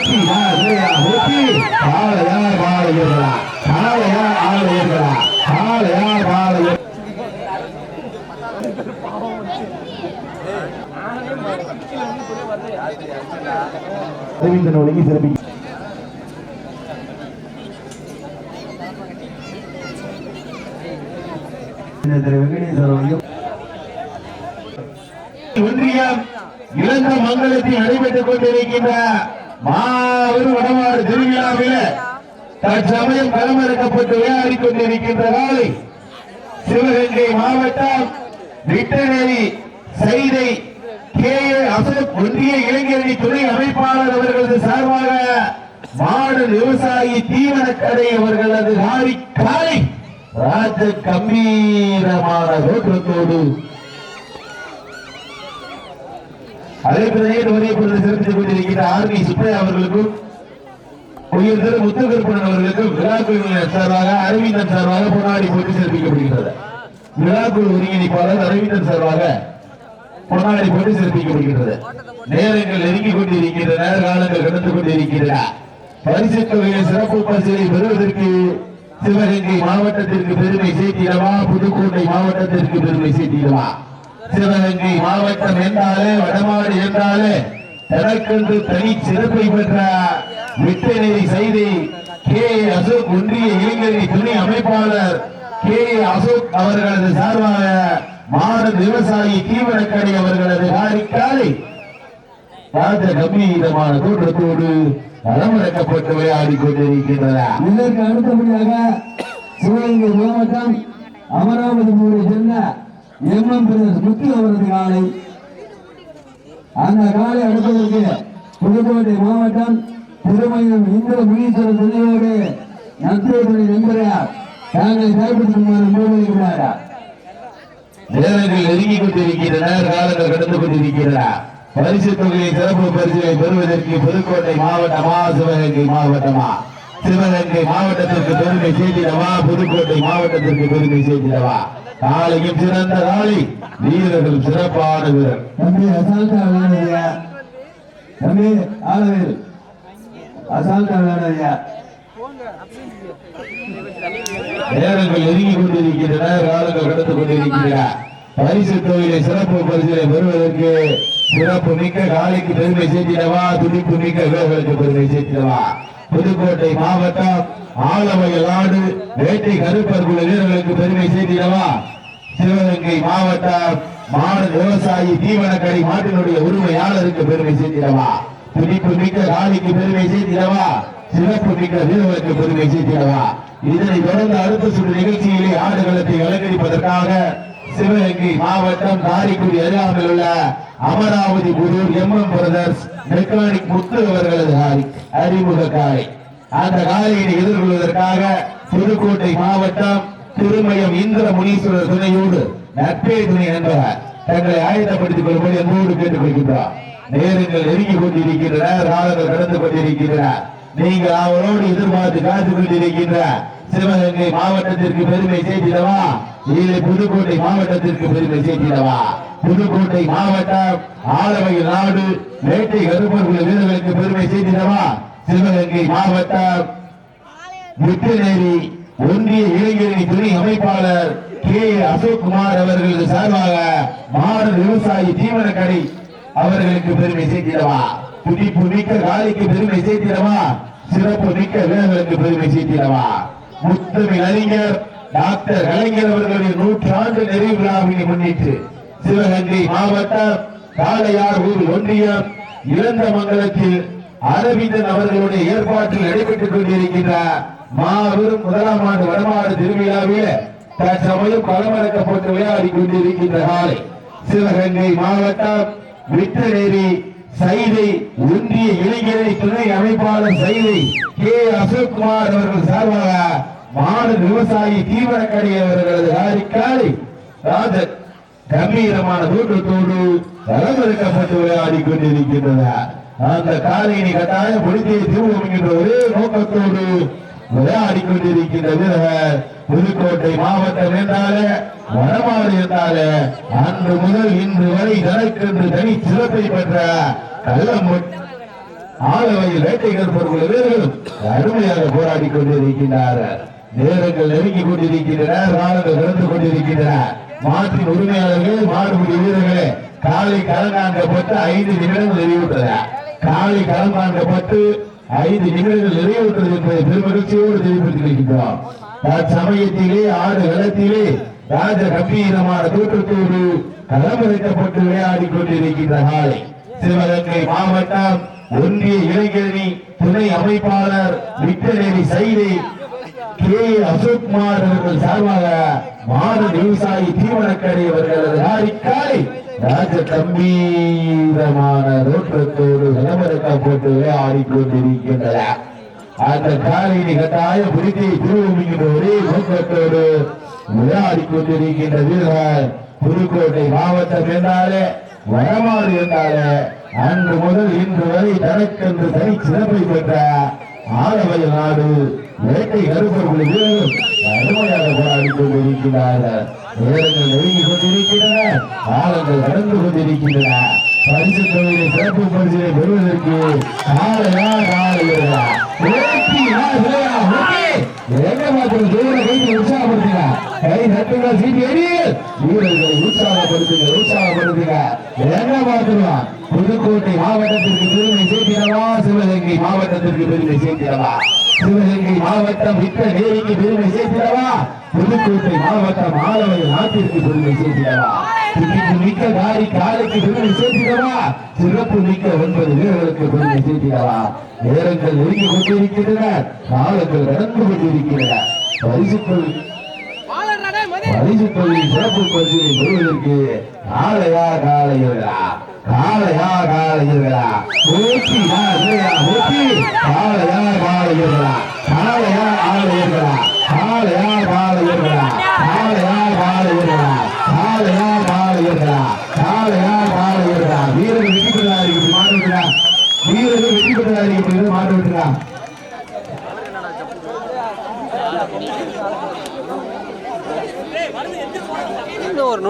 வெற்றி வெற்றி காளையார் பாளையர்களா காளையார் ஆலயர்களா காளையார் பாளைய ஒழுங்கி சிறப்பி ஒன்றியம் இளந்த மங்கலத்தில் நடைபெற்றுக் கொண்டிருக்கின்ற மாபெரும் வடமாடு திருவிழாவில் தற்சமயம் களமிறக்கப்பட்டு விளையாடிக் கொண்டிருக்கின்ற காலை சிவகங்கை மாவட்டம் விட்டநேரி சைதை கே அசோக் ஒன்றிய இளைஞரணி துணை அமைப்பாளர் அவர்களது சார்பாக மாடு விவசாயி தீவன கடை அவர்களது காலை ராஜ கம்பீரமான தோற்றத்தோடு சிறப்பித்துக் கொண்டிருக்கிற ஆர்மி சுப்பையா அவர்களுக்கும் உயர் திரு முத்துகருப்பணன் அவர்களுக்கும் விழாக்குழுவினர் சார்பாக அரவிந்தன் சார்பாக பொன்னாடி போட்டு சிறப்பிக்கப்படுகிறது. விழாக்குழு ஒருங்கிணைப்பாளர் அரவிந்தன் சார்பாக பொன்னாடி போட்டு சிறப்பிக்கப்படுகிறது. நேரங்கள் நெருங்கிக் கொண்டிருக்கின்றன, காலங்கள் கடந்து கொண்டிருக்கின்றன. பரிசு தொகையை சிறப்பு பரிசுகளை பெறுவதற்கு சிவகங்கை மாவட்டத்திற்கு பெருமை சேர்த்திடவா, புதுக்கோட்டை மாவட்டத்திற்கு பெருமை சேர்த்திடவா? சிவகங்கை மாவட்டம் என்றாலே வடமாடு என்றாலே தனக்கென்று தனி சிறப்பை பெற்ற விட்டநேரி சைதை கே அசோக் ஒன்றிய இளைஞரணி துணை அமைப்பாளர் கே அசோக் அவர்களது சார்பாக மாடு விவசாயி தீவன கடை அவர்களது காலை ராஜ கம்பீரமான தோற்றத்தோடு களமிறக்கப்பட்டு விளையாடி கொண்டிருக்கின்றன. இதற்கு அடுத்தபடியாக சிவகங்கை மாவட்டம் அமராவதி சேர்ந்த எம்எம் முத்து அவரது காலை. அந்த காலை அடுப்பதற்கு புதுக்கோட்டை மாவட்டம் திருமயம் இந்திர முனீஸ்வரர் துணையோடு நத்திரோடு நண்பரையார் தாங்களை செயல்படுத்துமாறு முன்வைக்கிறாரா. நேரங்கள் நெருங்கிக் கொண்டிருக்கின்றன, காலங்கள் கடந்து கொண்டிருக்கின்றன. பரிசு தொகையை சிறப்பு பரிசுகளை பெறுவதற்கு புதுக்கோட்டை மாவட்டமா சிவகங்கை மாவட்டமா? சிவகங்கை மாவட்டத்திற்கு பெருமை சேர்த்திடவா, புதுக்கோட்டை மாவட்டத்திற்கு பெருமை சேர்த்திடவா? காலையும் சிறந்த காலை, வீரர்கள் சிறப்பான வீரர். தம்பி அசால்ட்டா விளையாடுறியா? தம்பி ஆளவேல் அசால்ட்டா விளையாடுறியா? நேரங்கள் நெருங்கிக் கொண்டிருக்கின்றன, காலங்கள் கடந்து கொண்டிருக்கின்றன. பரிசு தொகையை சிறப்பு பரிசுகளை பெறுவதற்கு சிறப்பு மிக்க காலைக்கு பெருமை சேர்த்திடவா, துடிப்பு மிக்க வீரர்களுக்கு பெருமை சேர்த்திடவா? புதுக்கோட்டை மாவட்டம் ஆலவயல் நாடு வேட்டை கருப்பர் குழு வீரர்களுக்கு பெருமை சேர்த்திடவா? சிவகங்கை மாவட்டம் மாடு விவசாயி தீவன கடை மாட்டினுடைய உரிமையாளருக்கு பெருமை சேர்த்திடவா? துடிப்பு மிக்க காலைக்கு பெருமை சேர்த்திடவா? சிறப்பு மிக்க வீரர்களுக்கு பெருமை சேர்த்திடவா? இதனை தொடர்ந்து அடுத்த சுற்று நிகழ்ச்சியிலே ஆடுகளத்தை அலங்கரிப்பதற்காக சிவகங்கை மாவட்டம் காரைக்குடி அருகாமையில் உள்ள Amaravati Pudur MM brothers mechanic Muthu அவர்களது அறிமுக காலை. அந்த காலையினை எதிர்கொள்வதற்காக புதுக்கோட்டை மாவட்டம் திருமயம் இந்திர முனீஸ்வரர் துணையோடு நட்பே துணை என்பவர் தங்களை ஆயத்தப்படுத்திக் கொள்ளும்படி என்போடு கேட்டுக் கொள்கின்றார். நேரங்கள் நெருங்கிக் கொண்டிருக்கின்றன, காலங்கள் கடந்து கொண்டிருக்கின்றன. நீங்கள் அவரோடு எதிர்பார்த்து காத்துக் கொண்டிருக்கின்ற சிவகங்கை மாவட்டத்திற்கு பெருமை சேர்த்திடவா, இல்லை புதுக்கோட்டை மாவட்டத்திற்கு பெருமை சேர்த்திடவா? புதுக்கோட்டை மாவட்டம் ஆலவயல் நாடு வேட்டை கருப்பர் குழு வீரர்களுக்கு பெருமை சேர்த்திடவா? சிவகங்கை மாவட்டம் விட்டநேரி ஒன்றிய இளைஞரணி துணை அமைப்பாளர் கே அசோக்குமார் அவர்களது சார்பாக மாடு விவசாயி தீவன கடை அவர்களுக்கு பெருமை சேர்த்திடவா? துடிப்பு மிக்க காலைக்கு பெருமை சேர்த்திடவா? சிறப்பு மிக்க வீரர்களுக்கு பெருமை சேர்த்திடவா? முத்தமிழ் அறிஞர் டாக்டர் கலைஞர் அவர்களுடைய 100 நிறைவு விழாவினை முன்னிட்டு சிவகங்கை மாவட்டம் காளையார் ஊர் ஒன்றியம் இளந்தமங்கலத்தில் அரவிந்தன் அவர்களுடைய ஏற்பாட்டில் நடைபெற்றுக் கொண்டிருக்கின்ற மாபெரும் முதலாம் ஆண்டு வடமாடு திருவிழாவில் தற்சமயம் களமிறக்கப்பட்டு விளையாடி கொண்டிருக்கின்ற காலை சிவகங்கை மாவட்டம் விட்டநேரி சைதை ஒன்றிய இளைஞரணி துணை அமைப்பாளர் சைதை கே அசோக்குமார் அவர்கள் சார்பாக மாடு விவசாயி தீவன கடை அவர்களது காலை ராஜ கம்பீரமான தோற்றத்தோடு களமிறக்கப்பட்டு விளையாடி கொண்டிருக்கின்றனர். அந்த காலையினை கட்டாயம் பொழுதை தீர்வு என்கின்ற ஒரே நோக்கத்தோடு விளையாடி கொண்டிருக்கின்ற வீரர் புதுக்கோட்டை மாவட்டம் என்றாலே வடமாடு என்றாலே அன்று முதல் இன்று வரை தனக்கென்று தனி சிறப்பை பெற்ற ஆலவையில் வேட்டைகள் பொருள் வீரர்களும் அருமையாக போராடி கொண்டிருக்கின்றார்கள். நேரங்கள் நெருங்கி கொண்டிருக்கின்றன, காலங்கள் கடந்து கொண்டிருக்கின்றன. மாற்றின் உரிமையாளர்கள், மாடுபிடி வீரர்களே, காலை களங்காண்கப்பட்டு 5 நிமிடங்கள் நிறைவுற்றது. காலை களங்காண்கப்பட்டு 5 நிமிடங்கள் நிறைவுற்றது என்பதை பெருமகிழ்ச்சியோடு தெரிவித்திருக்கின்றோம். தற்சமயத்திலே ஆடு களத்திலே ராஜ கம்பீரமான தோற்றத்தோடு களமிறக்கப்பட்டு விளையாடி கொண்டிருக்கின்ற காலை சிவகங்கை மாவட்டம் ஒன்றிய இளைஞரணி துணை அமைப்பாளர் விக்டரேரி சைதை கே அசோக்குமார் அவர்கள் சார்பாக மாடு விவசாயி தீவனக்கடை அவர்களது காலை ராஜ கம்பீரமான தோற்றத்தோடு களமிறக்கப்பட்டு விளையாடி கொண்டிருக்கின்றன. அந்த காலையை கட்டாய பிடித்து திருவுமிகின்ற ஒரே நோக்கத்தோடு விளையாடி கொண்டிருக்கின்ற வீரர்கள் புதுக்கோட்டை மாவட்டம் என்றாலே வடமாறு என்றாலே அன்று முதல் இன்று வரை தனக்கென்று தனி சிறப்பை பெற்ற ஆலவயல் நாடு வேட்டை கருப்பர்கள் வீரர்கள் அருமையாக போராடி கொண்டிருக்கிறார்கள். நேரங்கள் நெருங்கி கொண்டிருக்கின்றன, காலங்கள் கடந்து கொண்டிருக்கின்றன. பரிசு தொகையை சிறப்பு பரிசினை பெறுவதற்கு காலையா காலையா உற்சாகப்படுத்துங்க, கை தட்டுங்க, சீட்டி எறியுங்கள், வீரர்களை உற்சாகப்படுத்துங்க. என்ன பார்த்துருவான்? புதுக்கோட்டை மாவட்டத்திற்கு பெருமை சேர்க்கிறவா, சிவகங்கை மாவட்டத்திற்கு பெருமை சேர்க்கிறவா? சிவகங்கை மாவட்டம் விட்ட நேரிக்கு பெருமை சேர்க்கிறவா, புதுக்கோட்டை மாவட்டம் ஆலவயல் நாட்டிற்கு பெருமை சேர்க்கிறவா? மிக்க காரி காலைக்கு பெருமை சேர்க்கிறவா, சிறப்பு மிக்க 9 வீரர்களுக்கு பெருமை சேர்க்கிறவா? நேரங்கள் நெருங்கி கொண்டிருக்கின்றன, காலங்கள் கடந்து கொண்டிருக்கின்றன. பரிசு தொழில் சிறப்பு பரிசினை பெறுவதற்கு காலையா காலையா காலையா காலையா ஓட்டியா ஓட்டி காலையா காலையா காலையா ஆலையா காலையா காலையா காலையா காலையா காலையா காலையா காலையா காலையா வீரர்கள் வெற்றி பெற்றார்கள் மாட்டு விட்டுறா, வீரர்கள் வெற்றி பெற்றார்கள் மாட்டு விட்டுறா. ஒரு